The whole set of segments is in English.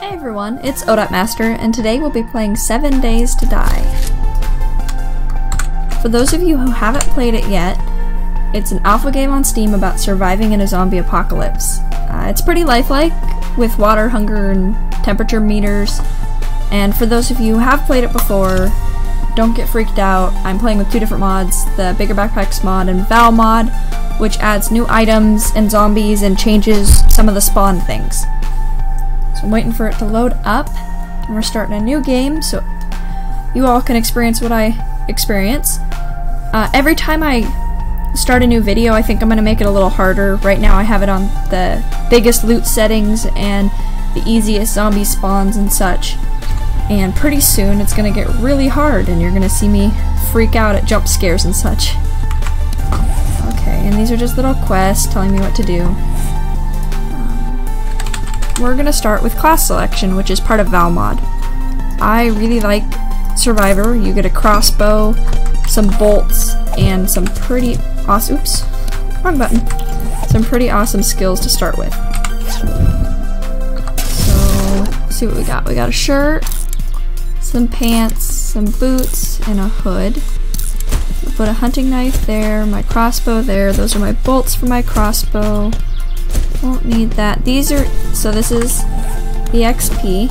Hey everyone, it's ODotMaster, and today we'll be playing 7 Days to Die. For those of you who haven't played it yet, it's an alpha game on Steam about surviving in a zombie apocalypse. It's pretty lifelike, with water, hunger, and temperature meters, and for those of you who have played it before, don't get freaked out. I'm playing with two different mods, the Bigger Backpacks mod and Val mod, which adds new items and zombies and changes some of the spawn things. So I'm waiting for it to load up, and we're starting a new game so you all can experience what I experience. Every time I start a new video, I think I'm going to make it a little harder. Right now I have it on the biggest loot settings and the easiest zombie spawns and such. And pretty soon it's going to get really hard and you're going to see me freak out at jump scares and such. Okay, and these are just little quests telling me what to do. We're going to start with class selection, which is part of Val mod. I really like Survivor. You get a crossbow, some bolts, and some pretty awesome— oops, wrong button. Some pretty awesome skills to start with. So, let's see what we got. We got a shirt, some pants, some boots, and a hood. I'll put a hunting knife there, my crossbow there. Those are my bolts for my crossbow. Won't need that. These are— so this is the XP.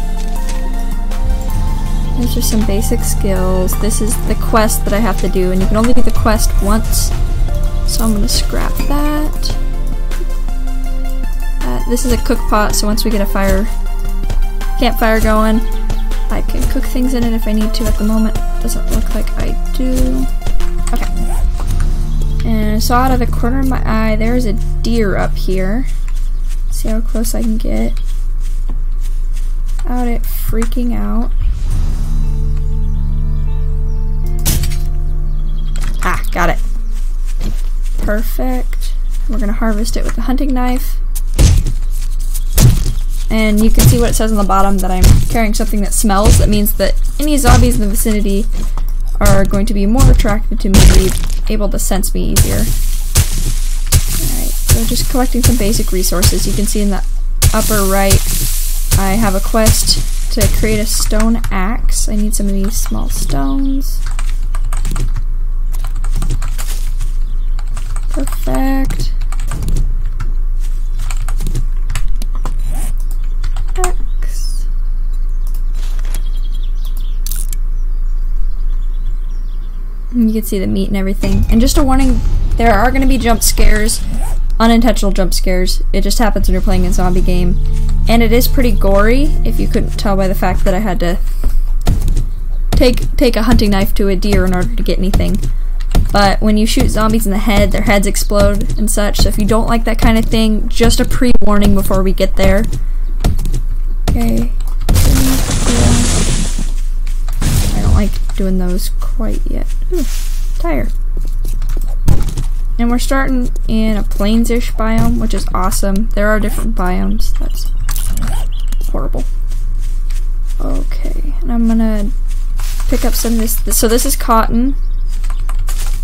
These are some basic skills. This is the quest that I have to do, and you can only do the quest once. So I'm gonna scrap that. This is a cook pot, so once we get a campfire going, I can cook things in it if I need to. At the moment, doesn't look like I do. Okay. And I saw out of the corner of my eye, there's a deer up here. See how close I can get without it freaking out. Ah, got it. Perfect. We're gonna harvest it with the hunting knife. And you can see what it says on the bottom, that I'm carrying something that smells. That means that any zombies in the vicinity are going to be more attracted to me, be able to sense me easier. Alright, so just collecting some basic resources. You can see in the upper right, I have a quest to create a stone axe. I need some of these small stones. Perfect. Axe. And you can see the meat and everything. And just a warning, there are going to be jump scares, unintentional jump scares. It just happens when you're playing a zombie game. And it is pretty gory, if you couldn't tell by the fact that I had to take a hunting knife to a deer in order to get anything. But when you shoot zombies in the head, their heads explode and such, so if you don't like that kind of thing, just a pre-warning before we get there. Okay. I don't like doing those quite yet. Ooh, tire. And we're starting in a plains-ish biome, which is awesome. There are different biomes. That's horrible. Okay, and I'm gonna pick up some of this. So this is cotton.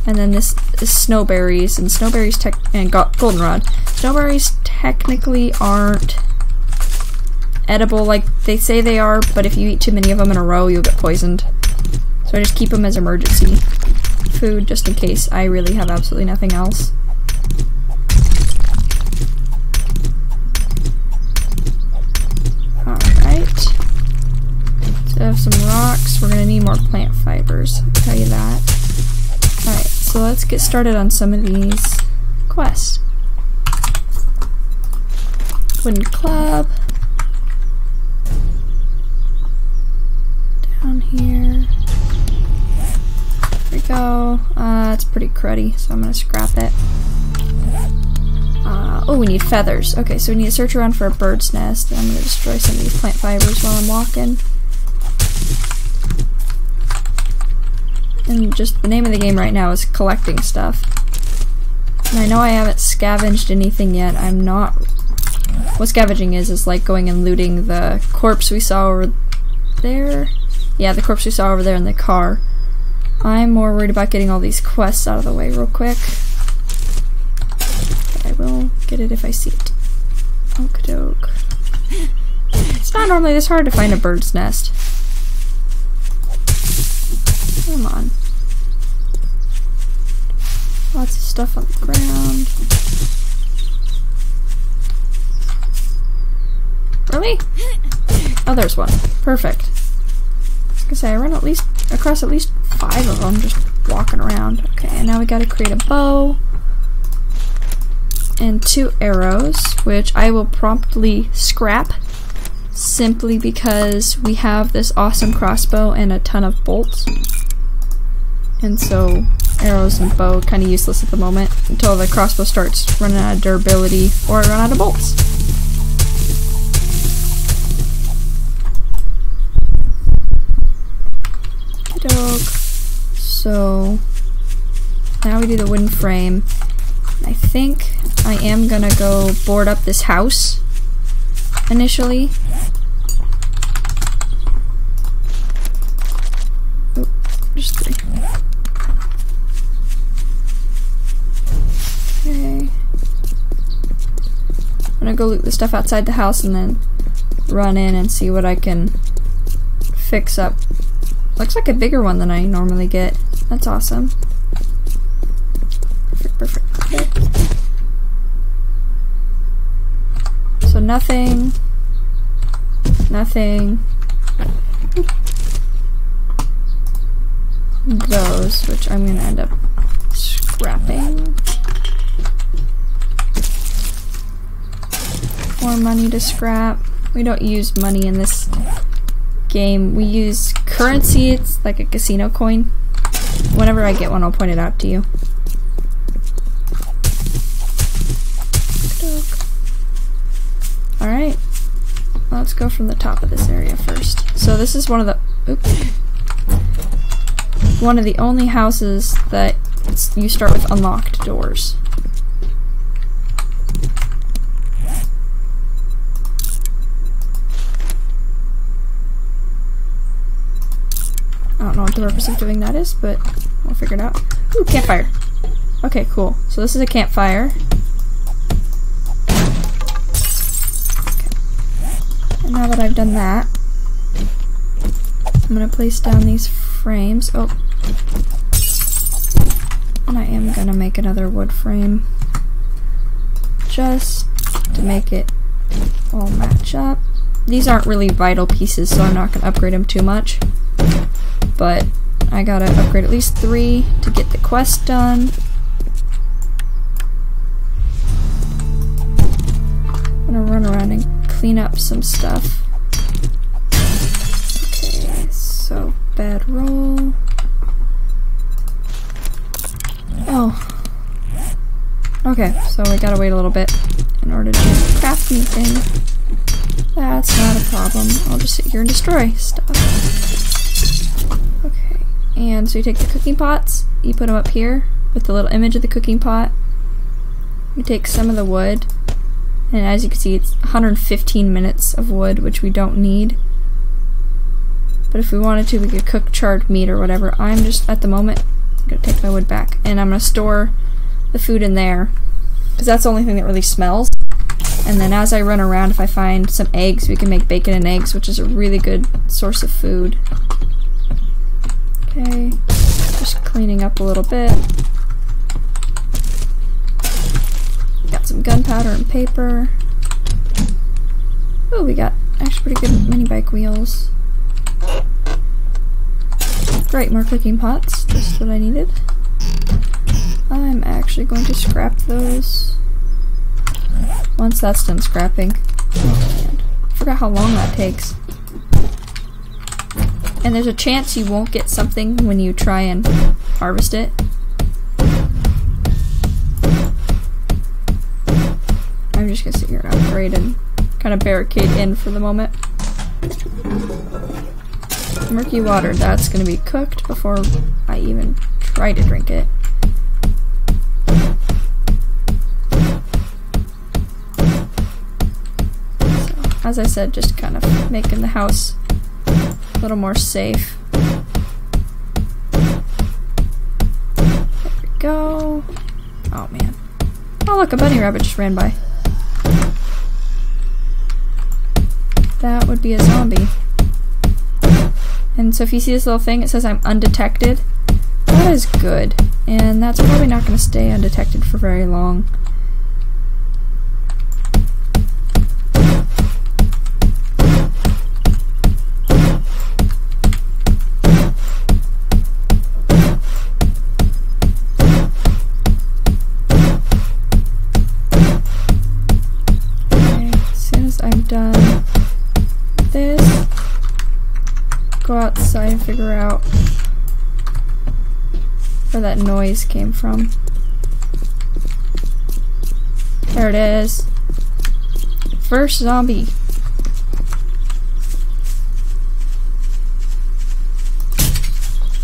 And then this is snowberries, and snowberries and goldenrod. Snowberries technically aren't edible like they say they are, but if you eat too many of them in a row, you'll get poisoned. So I just keep them as emergency food, just in case I really have absolutely nothing else. Alright. So I have some rocks. We're gonna need more plant fibers, I'll tell you that. Alright, so let's get started on some of these quests. Wooden club. Down here. There we go. It's pretty cruddy, so I'm gonna scrap it. Oh, we need feathers. Okay, so we need to search around for a bird's nest, and I'm gonna destroy some of these plant fibers while I'm walking. And just the name of the game right now is collecting stuff. And I know I haven't scavenged anything yet. I'm not— what scavenging is like going and looting the corpse we saw over there. Yeah, the corpse we saw over there in the car. I'm more worried about getting all these quests out of the way real quick. But I will get it if I see it. Okie doke. It's not normally this hard to find a bird's nest. Come on. Lots of stuff on the ground. Really? Oh, there's one. Perfect. I was gonna say, I run across at least 5 of them just walking around. Okay, and now we gotta create a bow. And 2 arrows, which I will promptly scrap. Simply because we have this awesome crossbow and a ton of bolts. And so arrows and bow kind of useless at the moment until the crossbow starts running out of durability or I run out of bolts. So now we do the wooden frame. I think I am gonna go board up this house initially. Oh, just 3. Okay. I'm gonna go loot the stuff outside the house and then run in and see what I can fix up. Looks like a bigger one than I normally get. That's awesome. Perfect. Okay. So nothing. Those, which I'm gonna end up scrapping. More money to scrap. We don't use money in this game. We use currency. It's like a casino coin. Whenever I get one, I'll point it out to you. Alright. Let's go from the top of this area first. So this is one of the only houses that you start with unlocked doors. I don't know what the purpose of doing that is, but we'll figure it out. Ooh, campfire. Okay, cool. So this is a campfire. Okay. And now that I've done that, I'm gonna place down these frames. Oh. And I am gonna make another wood frame. Just to make it all match up. These aren't really vital pieces, so I'm not gonna upgrade them too much. But I gotta upgrade at least 3 to get the quest done. I'm gonna run around and clean up some stuff. Okay, so bad roll. Oh. Okay, so we gotta wait a little bit in order to craft anything. That's not a problem. I'll just sit here and destroy stuff. Okay, and so you take the cooking pots, you put them up here with the little image of the cooking pot. You take some of the wood, and as you can see, it's 115 minutes of wood, which we don't need. But if we wanted to, we could cook charred meat or whatever. I'm just, at the moment, gonna take my wood back, and I'm gonna store the food in there, because that's the only thing that really smells. And then as I run around, if I find some eggs, we can make bacon and eggs, which is a really good source of food. Okay, just cleaning up a little bit. Got some gunpowder and paper. Oh, we got actually pretty good mini bike wheels. Great, more cooking pots, just what I needed. I'm actually going to scrap those once that's done scrapping. Oh, man. I forgot how long that takes. And there's a chance you won't get something when you try and harvest it. I'm just gonna sit here and upgrade and kind of barricade in for the moment. Murky water, that's gonna be cooked before I even try to drink it. So, as I said, just kind of making the house a little more safe. There we go. Oh man. Oh look, a bunny rabbit just ran by. that would be a zombie. And so if you see this little thing, it says I'm undetected. That is good. And that's probably not going to stay undetected for very long. Done this, go outside and figure out where that noise came from. There it is. First zombie.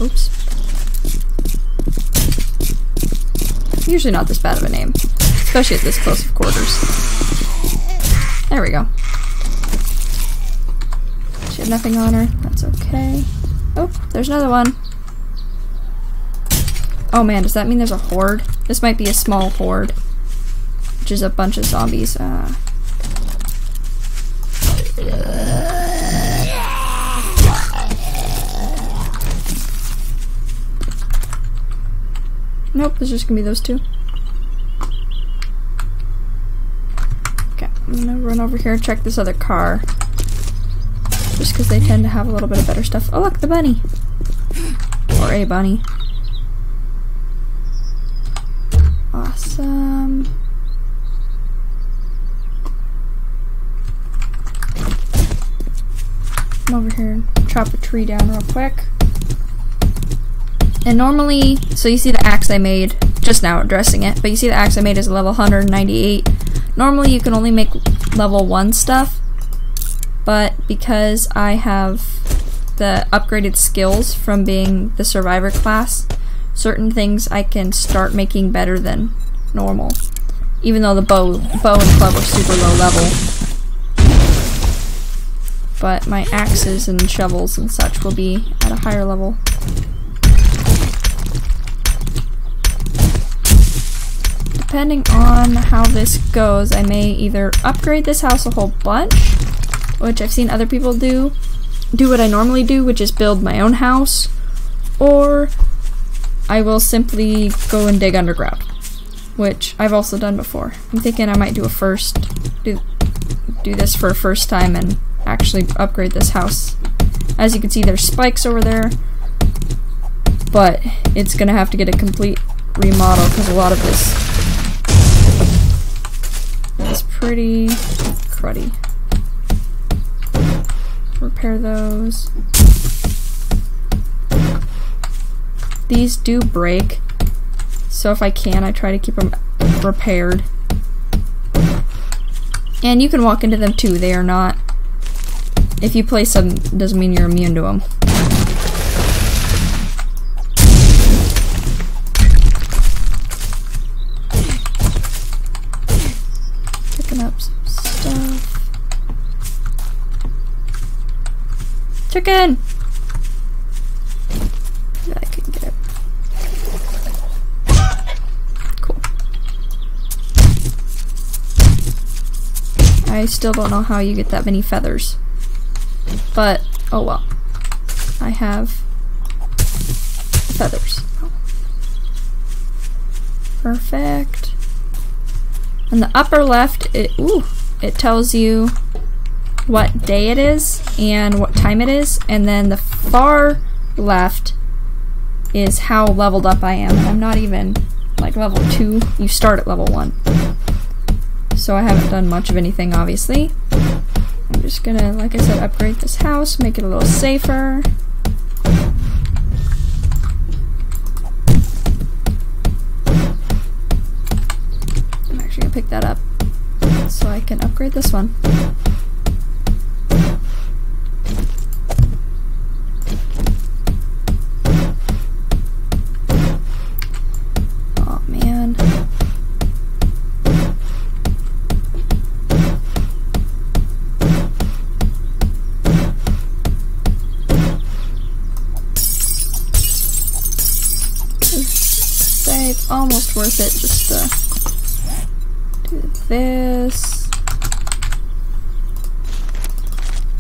Oops. Usually not this bad of a name, especially at this close of quarters. There we go. She had nothing on her. That's okay. Oh, there's another one. Oh man, does that mean there's a horde? This might be a small horde, which is a bunch of zombies. Nope, there's just gonna be those two. Okay, I'm gonna run over here and check this other car. Just because they tend to have a little bit of better stuff. Oh look, the bunny! Or a bunny. Awesome. Come over here and chop a tree down real quick. And normally, so you see the axe I made, just now addressing it, but you see the axe I made is a level 198. Normally you can only make level 1 stuff, but because I have the upgraded skills from being the survivor class, certain things I can start making better than normal. Even though the bow and club are super low level. But my axes and shovels and such will be at a higher level. Depending on how this goes, I may either upgrade this house a whole bunch, which I've seen other people do what I normally do, which is build my own house, or I will simply go and dig underground, which I've also done before. I'm thinking I might do this for a first time and actually upgrade this house. As you can see, there's spikes over there, but it's gonna have to get a complete remodel because a lot of this is pretty cruddy. Repair those. These do break, so if I can, I try to keep them repaired. And you can walk into them too, they are not... If you place them, doesn't mean you're immune to them. Picking up some stuff. Chicken! I can get it. Cool. I still don't know how you get that many feathers. But, oh well. I have feathers. Perfect. On the upper left, it tells you what day it is and what time it is, and then the far left is how leveled up I am. I'm not even like level 2. You start at level 1. So I haven't done much of anything, obviously. I'm just gonna, like I said, upgrade this house, make it a little safer. I'm actually gonna pick that up so I can upgrade this one. Oh man. It's almost worth it just to do this.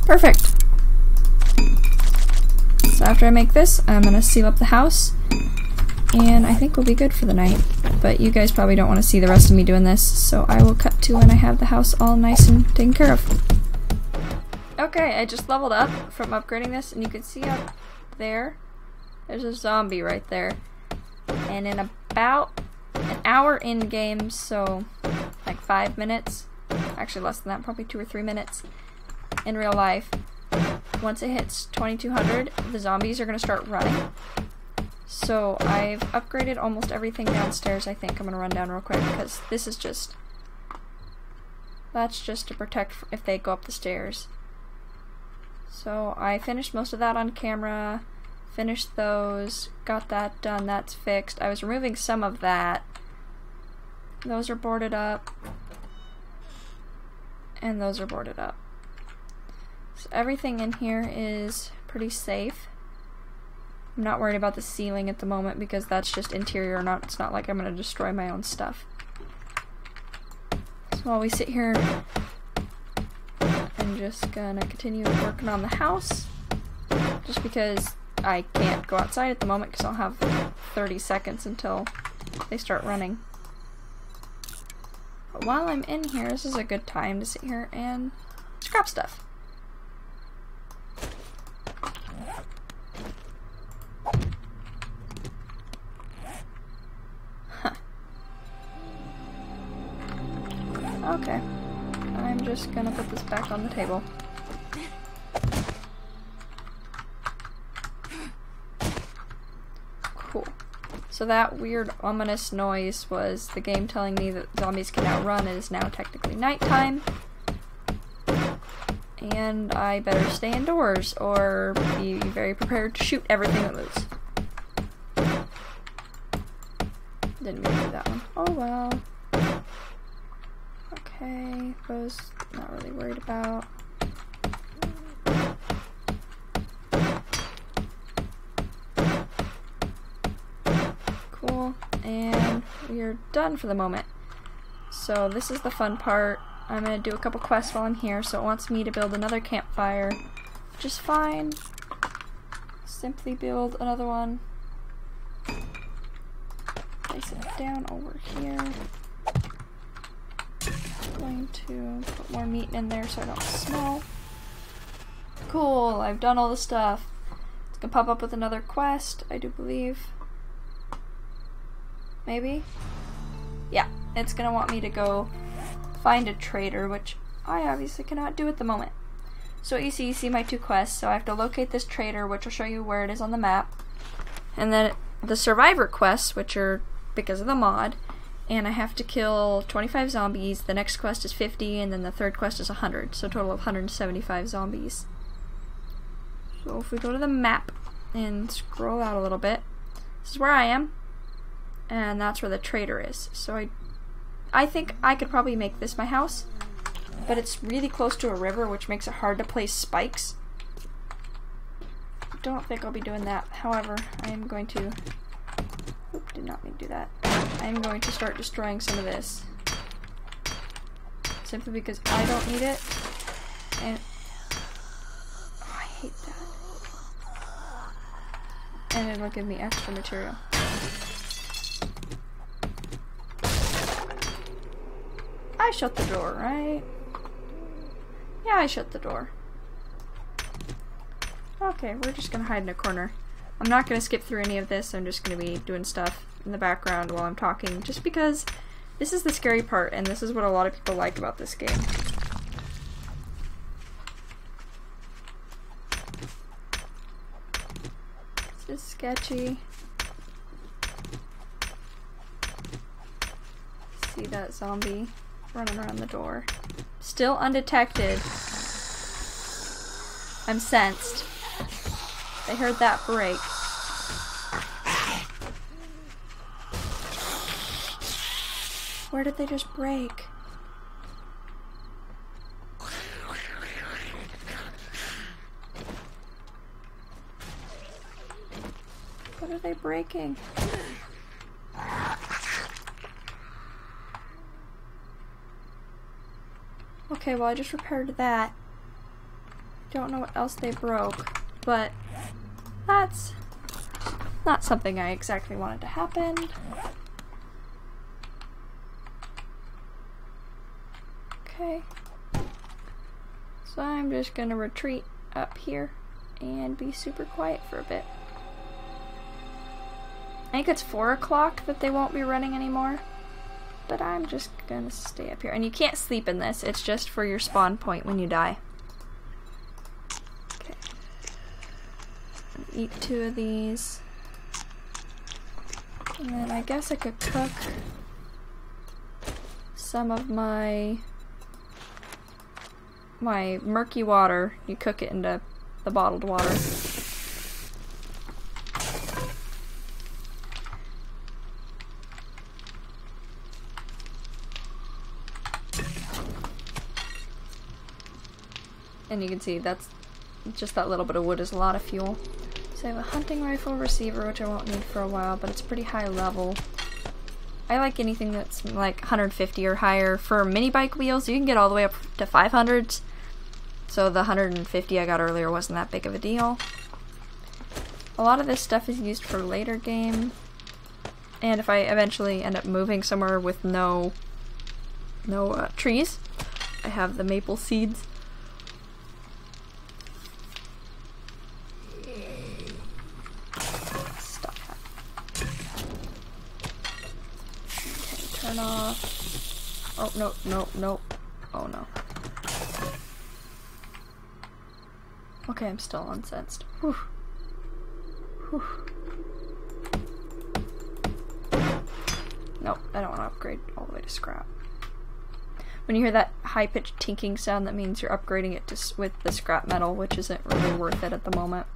Perfect. So after I make this, I'm gonna seal up the house, and I think we'll be good for the night. But you guys probably don't want to see the rest of me doing this, so I will cut to when I have the house all nice and taken care of. Okay, I just leveled up from upgrading this, and you can see up there, there's a zombie right there. And in about an hour in game, so like 5 minutes, actually less than that, probably 2 or 3 minutes in real life, once it hits 2200, the zombies are going to start running. So I've upgraded almost everything downstairs. I think I'm going to run down real quick because this is just, that's just to protect if they go up the stairs. So I finished most of that on camera, finished those, got that done, that's fixed. I was removing some of that. Those are boarded up. And those are boarded up. So everything in here is pretty safe. I'm not worried about the ceiling at the moment because that's just interior, it's not like I'm going to destroy my own stuff. So while we sit here, I'm just gonna continue working on the house, just because I can't go outside at the moment because I'll have 30 seconds until they start running. But while I'm in here, this is a good time to sit here and scrap stuff. Huh. Okay. I'm just gonna put this back on the table. Cool. So that weird ominous noise was the game telling me that zombies can now run. It is now technically nighttime. And I better stay indoors or be very prepared to shoot everything that moves. Didn't mean to do that one. Oh well. Okay, those not really worried about. Cool, and we are done for the moment. So this is the fun part. I'm going to do a couple quests while I'm here, so it wants me to build another campfire, which is fine. Simply build another one. Place it down over here. Going to put more meat in there so I don't smell. Cool, I've done all the stuff. It's gonna pop up with another quest, I do believe. Maybe? Yeah, it's gonna want me to go find a trader, which I obviously cannot do at the moment. So you see my 2 quests, so I have to locate this trader, which will show you where it is on the map. And then the survivor quests, which are because of the mod. And I have to kill 25 zombies, the next quest is 50, and then the third quest is 100, so a total of 175 zombies. So if we go to the map and scroll out a little bit, this is where I am, and that's where the trader is. So I think I could probably make this my house, but it's really close to a river, which makes it hard to place spikes. Don't think I'll be doing that. However, I am going to... Oop, did not mean to do that. I'm going to start destroying some of this. Simply because I don't need it. And oh, I hate that. And it'll give me extra material. I shut the door, right? Yeah, I shut the door. Okay, we're just gonna hide in a corner. I'm not gonna skip through any of this, I'm just gonna be doing stuff in the background while I'm talking, just because this is the scary part, and this is what a lot of people like about this game. This is sketchy. See that zombie running around the door. Still undetected. I'm sensed. I heard that break. Where did they just break? What are they breaking? Okay, well I just repaired that. Don't know what else they broke, but that's not something I exactly wanted to happen. Okay. So I'm just gonna retreat up here and be super quiet for a bit. I think it's 4 o'clock that they won't be running anymore, but I'm just gonna stay up here. And you can't sleep in this, it's just for your spawn point when you die. Okay. Eat 2 of these. And then I guess I could cook some of my murky water. You cook it into the bottled water. And you can see that's just that little bit of wood is a lot of fuel. So I have a hunting rifle receiver, which I won't need for a while, but it's pretty high level. I like anything that's like 150 or higher. For mini bike wheels, you can get all the way up to 500s. So the 150 I got earlier wasn't that big of a deal. A lot of this stuff is used for later game. And if I eventually end up moving somewhere with no trees, I have the maple seeds. Stop that. Okay, turn off. Oh, no, no, no. Oh, no. Okay, I'm still unsensed. Whew. Whew. Nope, I don't want to upgrade all the way to scrap. When you hear that high-pitched tinking sound, that means you're upgrading it to with the scrap metal, which isn't really worth it at the moment.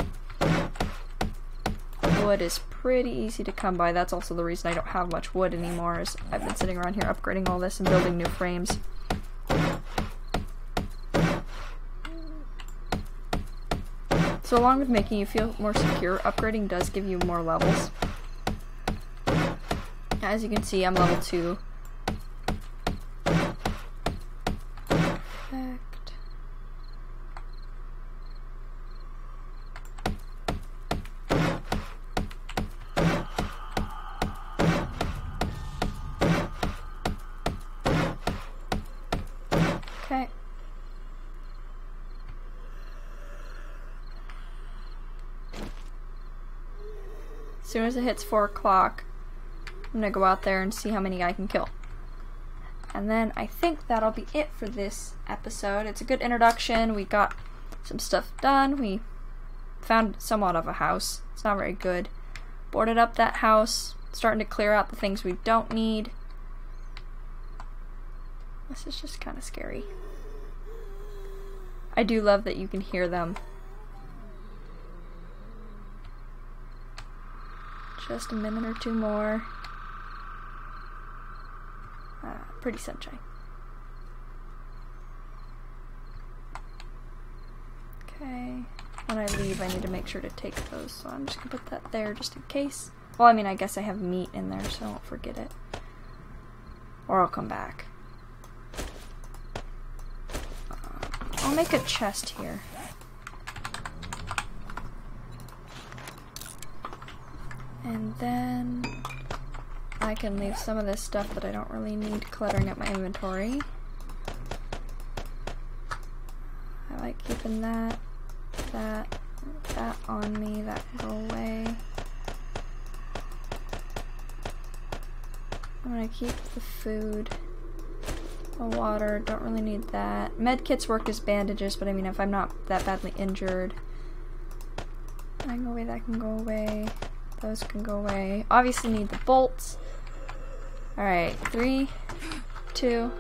Wood is pretty easy to come by. That's also the reason I don't have much wood anymore, is I've been sitting around here upgrading all this and building new frames. So along with making you feel more secure, upgrading does give you more levels. As you can see, I'm level 2. Perfect. Okay. As soon as it hits 4 o'clock, I'm gonna go out there and see how many I can kill. And then I think that'll be it for this episode. It's a good introduction. We got some stuff done. We found somewhat of a house. It's not very good. Boarded up that house. Starting to clear out the things we don't need. This is just kind of scary. I do love that you can hear them. Just a minute or 2 more. Pretty sunshine. Okay. When I leave, I need to make sure to take those, so I'm just gonna put that there just in case. Well, I mean, I guess I have meat in there, so I won't forget it. Or I'll come back. I'll make a chest here. And then I can leave some of this stuff that I don't really need cluttering up my inventory. I like keeping that on me, that can go away. I'm gonna keep the food, the water, don't really need that. Med kits work as bandages, but I mean if I'm not that badly injured. That can go away, that can go away. Those can go away. Obviously need the bolts. Alright, 3, 2,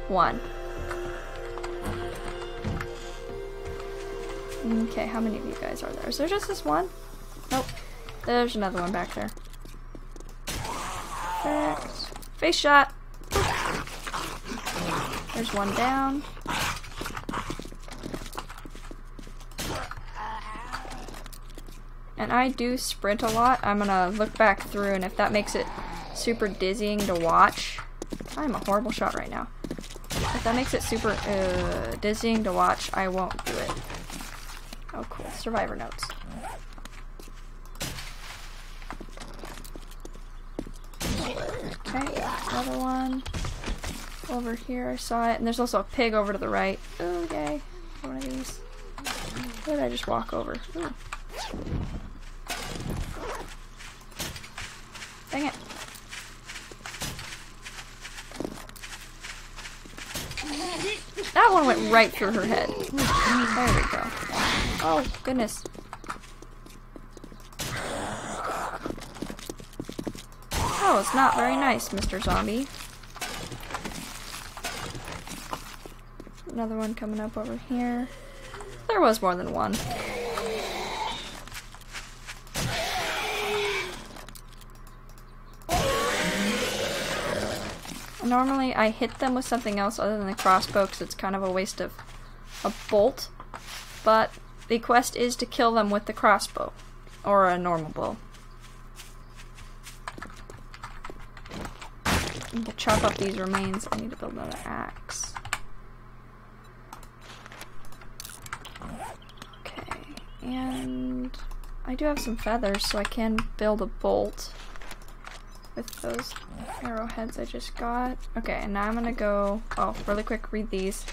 1. Okay, how many of you guys are there? Is there just this one? Nope. There's another one back there. Perfect. Face shot! There's one down. And I do sprint a lot. I'm gonna look back through, and if that makes it super dizzying to watch, I'm a horrible shot right now. If that makes it super dizzying to watch, I won't do it. Oh cool, survivor notes. Okay, another one. Over here, I saw it, and there's also a pig over to the right. Oh, yay. One of these. Where did I just walk over? Ooh. Dang it. That one went right through her head. There we go. Oh, goodness. Oh, it's not very nice, Mr. Zombie. Another one coming up over here. There was more than one. Normally I hit them with something else other than the crossbow because it's kind of a waste of a bolt, but the quest is to kill them with the crossbow, or a normal bow. I need to chop up these remains. I need to build another axe. Okay, and I do have some feathers, so I can build a bolt with those arrowheads I just got. Okay, and now I'm gonna go, oh, really quick, read these.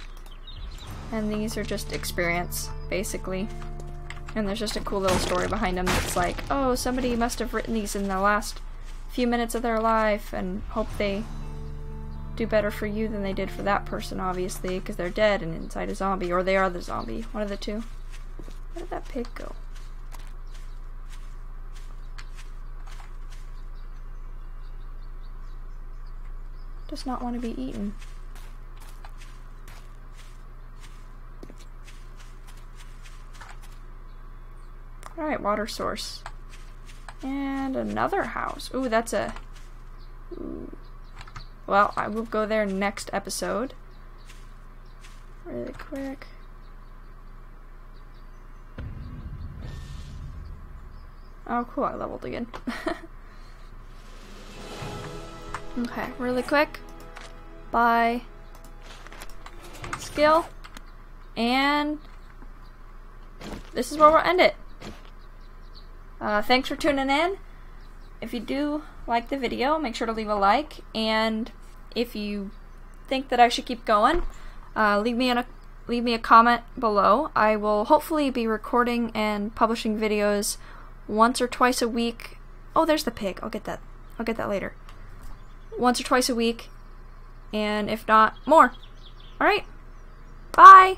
And these are just experience, basically. And there's just a cool little story behind them that's like, oh, somebody must have written these in the last few minutes of their life and hope they do better for you than they did for that person, obviously, because they're dead and inside a zombie, or they are the zombie. One of the two. Where did that pig go? Does not want to be eaten. Alright, water source. And another house. Ooh, that's a... Ooh. Well, I will go there next episode. Really quick. Oh, cool, I leveled again. Okay, really quick. Buy skill. And this is where we'll end it. Thanks for tuning in. If you do like the video, make sure to leave a like. And if you think that I should keep going, leave me a comment below. I will hopefully be recording and publishing videos once or twice a week. Oh, there's the pig. I'll get that. I'll get that later. Once or twice a week, and if not, more. Alright, bye!